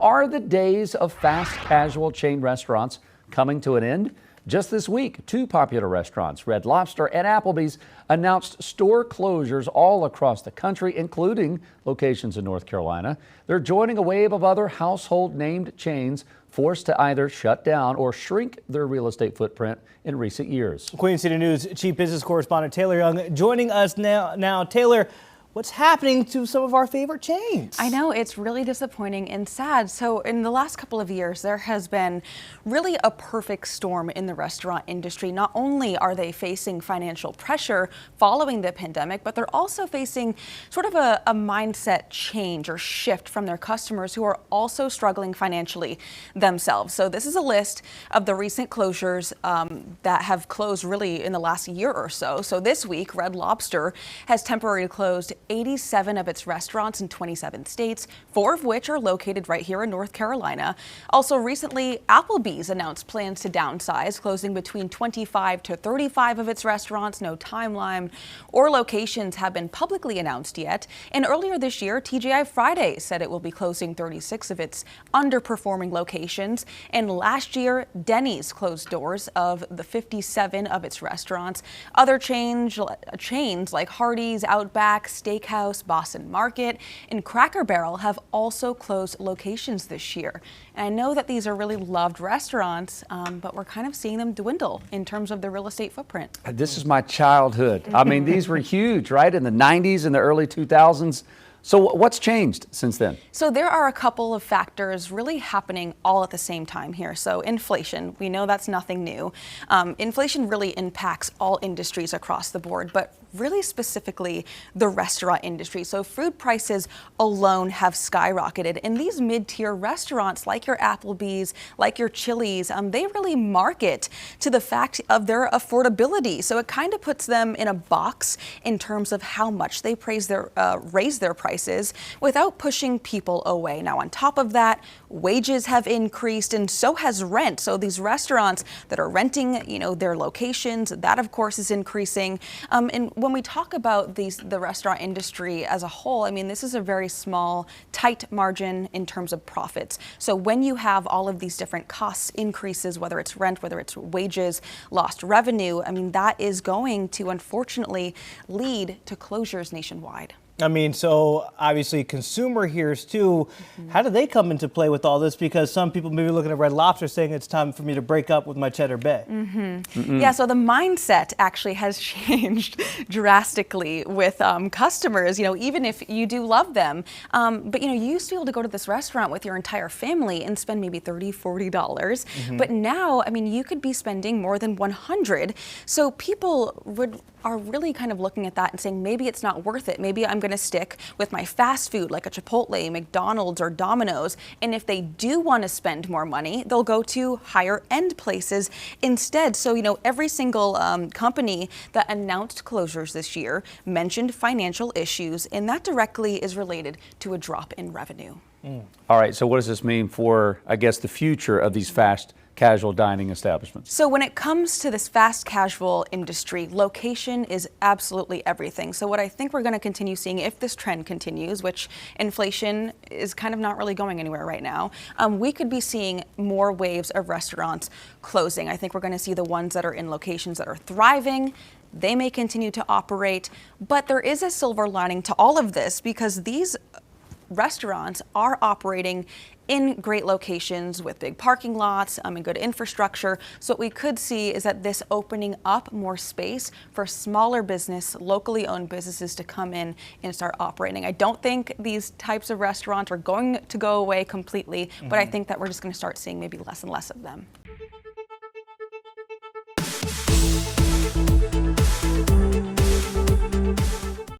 Are the days of fast casual chain restaurants coming to an end? Just this week, two popular restaurants, Red Lobster and Applebee's, announced store closures all across the country, including locations in North Carolina. They're joining a wave of other household named chains forced to either shut down or shrink their real estate footprint in recent years. Queen City News Chief Business Correspondent Taylor Young joining us now. Taylor, what's happening to some of our favorite chains? I know, it's really disappointing and sad. So in the last couple of years, there has been really a perfect storm in the restaurant industry. Not only are they facing financial pressure following the pandemic, but they're also facing sort of a mindset change or shift from their customers who are also struggling financially themselves. So this is a list of the recent closures that have closed really in the last year or so. So this week, Red Lobster has temporarily closed 87 of its restaurants in 27 states, 4 of which are located right here in North Carolina. Also recently, Applebee's announced plans to downsize, closing between 25 to 35 of its restaurants. No timeline or locations have been publicly announced yet. And earlier this year, TGI Fridays said it will be closing 36 of its underperforming locations. And last year, Denny's closed doors of the 57 of its restaurants. Other chains like Hardee's, Outback, Steakhouse, Boston Market, and Cracker Barrel have also closed locations this year. And I know that these are really loved restaurants, but we're kind of seeing them dwindle in terms of their real estate footprint. This is my childhood. I mean, these were huge, right? In the 90s and the early 2000s. So what's changed since then? So there are a couple of factors really happening all at the same time here. So inflation, we know that's nothing new. Inflation really impacts all industries across the board, but really specifically the restaurant industry. So food prices alone have skyrocketed. And these mid-tier restaurants like your Applebee's, like your Chili's, they really market to the fact of their affordability. So it kind of puts them in a box in terms of how much they raise their prices without pushing people away. Now, on top of that, wages have increased and so has rent. So these restaurants that are renting, their locations, that of course is increasing. And when we talk about the restaurant industry as a whole, I mean, this is a very small, tight margin in terms of profits. So when you have all of these different costs increases, whether it's rent, whether it's wages, lost revenue, I mean, that is going to unfortunately lead to closures nationwide. I mean, so obviously consumer hears too. How do they come into play with all this? Because some people may be looking at Red Lobster saying it's time for me to break up with my Cheddar Bay. Yeah, so the mindset actually has changed drastically with customers, even if you do love them. But, you used to be able to go to this restaurant with your entire family and spend maybe $30, $40. But now, I mean, you could be spending more than $100. So people are really kind of looking at that and saying, maybe it's not worth it. Maybe I'm going to stick with my fast food like a Chipotle, McDonald's, or Domino's. And if they do want to spend more money, they'll go to higher end places instead. So, every single company that announced closures this year mentioned financial issues, and that directly is related to a drop in revenue. All right, so what does this mean for, I guess, the future of these fast casual dining establishments? So when it comes to this fast casual industry, location is absolutely everything. So what I think we're going to continue seeing, if this trend continues, which inflation is kind of not really going anywhere right now, we could be seeing more waves of restaurants closing. I think we're going to see the ones that are in locations that are thriving. They may continue to operate, but there is a silver lining to all of this because these restaurants are operating in great locations with big parking lots and good infrastructure. So what we could see is that this opening up more space for smaller business, locally owned businesses to come in and start operating. I don't think these types of restaurants are going to go away completely, but I think that we're just going to start seeing maybe less and less of them.